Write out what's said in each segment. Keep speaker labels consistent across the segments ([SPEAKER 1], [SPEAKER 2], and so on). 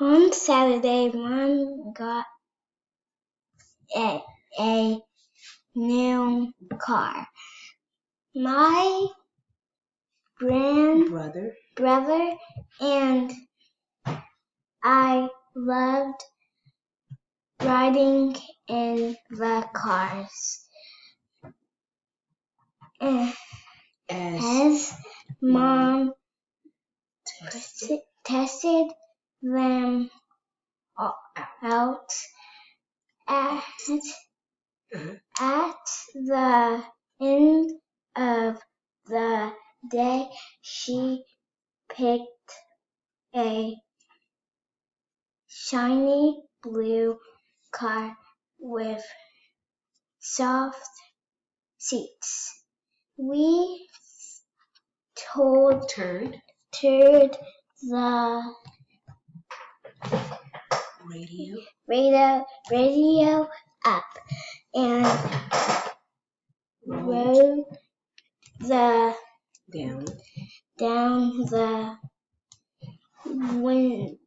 [SPEAKER 1] On Saturday, Mom got a new car. My brother and I loved riding in the cars. As Mom tested them out at the end of the day, she picked a shiny blue car with soft seats. We turned the radio up and rode down the windows.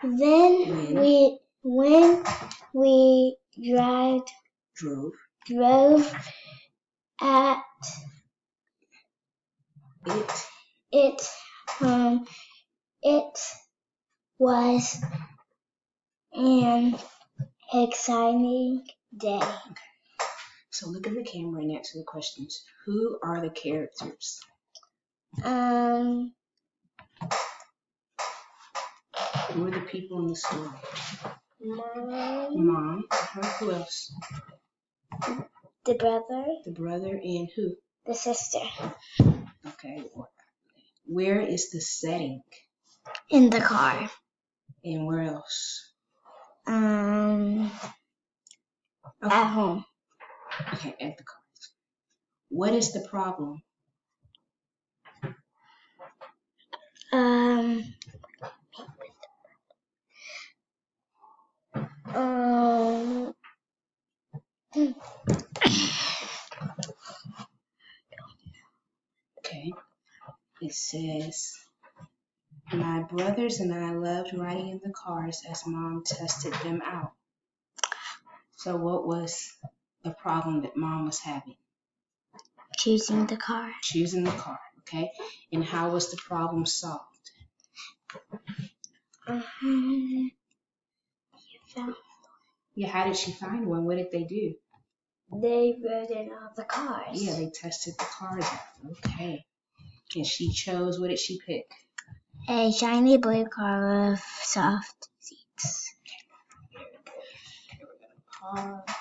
[SPEAKER 1] Then when we drove at it home, it was an exciting day.
[SPEAKER 2] Okay. So look at the camera and answer the questions. Who are the characters? Who are the people in the story? Mom. Who else?
[SPEAKER 1] The brother.
[SPEAKER 2] The brother and who?
[SPEAKER 1] The sister.
[SPEAKER 2] Okay. Where is the setting?
[SPEAKER 1] In the car.
[SPEAKER 2] And where else?
[SPEAKER 1] At home.
[SPEAKER 2] Okay, at the car. What is the problem? Okay. It says, my brothers and I loved riding in the cars as Mom tested them out. So what was the problem that Mom was having?
[SPEAKER 1] Choosing the car.
[SPEAKER 2] Choosing the car, okay. And how was the problem solved? Yeah, how did she find one? What did they do?
[SPEAKER 1] They rode in all the cars.
[SPEAKER 2] Yeah, they tested the cars out. Okay. And she chose, what did she pick?
[SPEAKER 1] A shiny blue car with soft seats.
[SPEAKER 2] Okay, we're going to pause.